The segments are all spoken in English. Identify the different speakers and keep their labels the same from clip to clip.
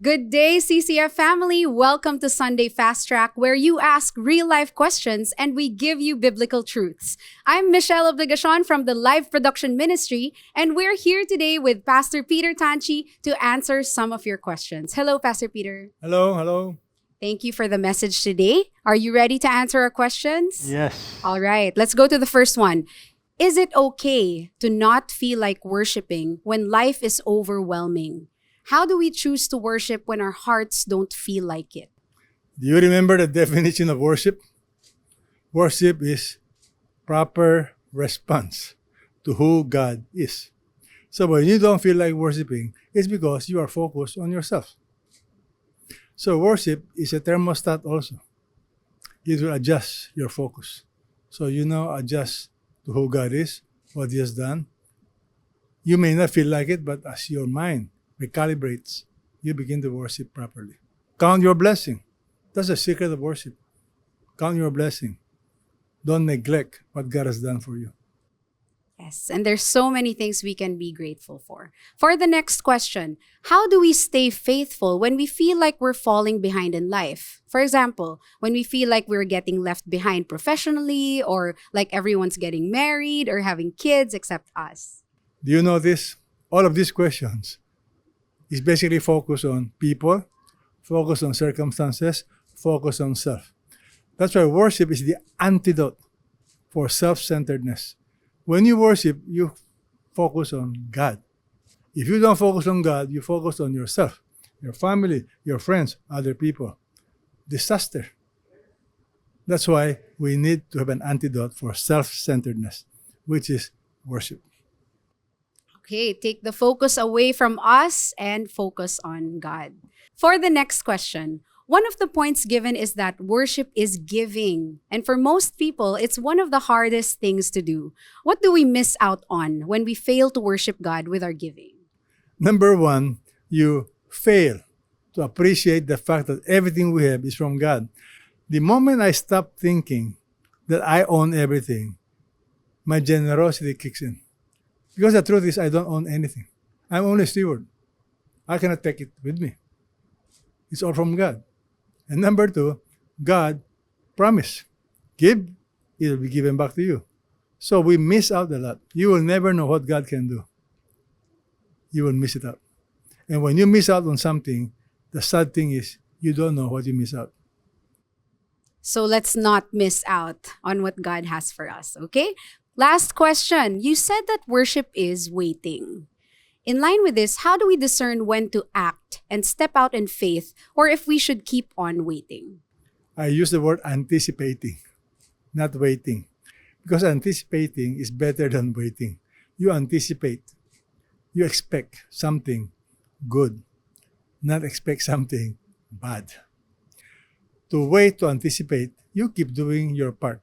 Speaker 1: Good day, CCF family. Welcome to Sunday Fast Track, where you ask real-life questions and we give you biblical truths. I'm Michelle Obligacion from the Live Production Ministry, and we're here today with Pastor Peter Tanchi to answer some of your questions. Hello, Pastor Peter.
Speaker 2: Hello.
Speaker 1: Thank you for the message today. Are you ready to answer our questions?
Speaker 2: Yes.
Speaker 1: All right, let's go to the first one. Is it okay to not feel like worshiping when life is overwhelming? How do we choose to worship when our hearts don't feel like it?
Speaker 2: Do you remember the definition of worship? Worship is proper response to who God is. So when you don't feel like worshiping, it's because you are focused on yourself. So worship is a thermostat also. It will adjust your focus. So adjust to who God is, what He has done. You may not feel like it, but as your mind recalibrates, you begin to worship properly. Count your blessing. That's the secret of worship. Count your blessing. Don't neglect what God has done for you.
Speaker 1: Yes, and there's so many things we can be grateful for. For the next question, how do we stay faithful when we feel like we're falling behind in life? For example, when we feel like we're getting left behind professionally, or like everyone's getting married or having kids except us.
Speaker 2: Do you know this? All of these questions is basically focused on people, focus on circumstances, focus on self. That's why worship is the antidote for self-centeredness. When you worship, you focus on God. If you don't focus on God, you focus on yourself, your family, your friends, other people. Disaster. That's why we need to have an antidote for self-centeredness, which is worship.
Speaker 1: Okay, take the focus away from us and focus on God. For the next question, one of the points given is that worship is giving. And for most people, it's one of the hardest things to do. What do we miss out on when we fail to worship God with our giving?
Speaker 2: Number one, you fail to appreciate the fact that everything we have is from God. The moment I stop thinking that I own everything, my generosity kicks in. Because the truth is, I don't own anything. I'm only a steward. I cannot take it with me. It's all from God. And number two, God promised, give, it will be given back to you. So we miss out a lot. You will never know what God can do. You will miss it out. And when you miss out on something, the sad thing is you don't know what you miss out.
Speaker 1: So let's not miss out on what God has for us, okay? Last question. You said that worship is waiting. In line with this, how do we discern when to act and step out in faith, or if we should keep on waiting?
Speaker 2: I use the word anticipating, not waiting. Because anticipating is better than waiting. You anticipate. You expect something good, not expect something bad. To wait, to anticipate, you keep doing your part.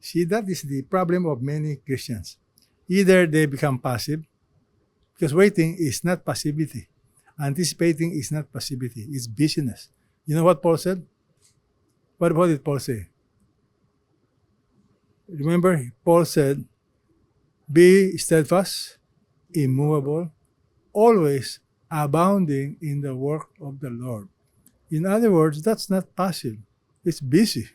Speaker 2: See, that is the problem of many Christians. Either they become passive, because waiting is not passivity. Anticipating is not passivity, it's busyness. You know what Paul said? What did Paul say? Remember, Paul said, be steadfast, immovable, always abounding in the work of the Lord. In other words, that's not passive, it's busy.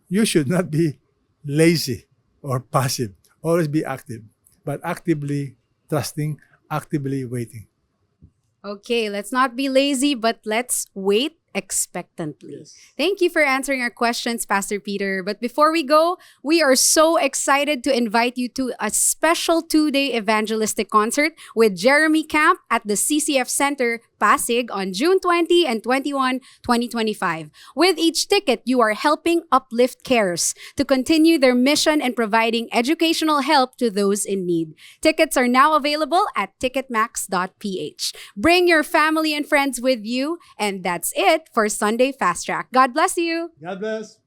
Speaker 2: You should not be lazy or passive. Always be active, but actively trusting, actively waiting.
Speaker 1: Okay, let's not be lazy, but let's wait expectantly.
Speaker 2: Yes.
Speaker 1: Thank you for answering our questions, Pastor Peter. But before we go, we are so excited to invite you to a special 2-day evangelistic concert with Jeremy Camp at the CCF Center, Pasig on June 20 and 21, 2025. With each ticket, you are helping Uplift Cares to continue their mission and providing educational help to those in need. Tickets are now available at ticketmax.ph. Bring your family and friends with you, and that's it for Sunday Fast Track. God bless you.
Speaker 2: God bless.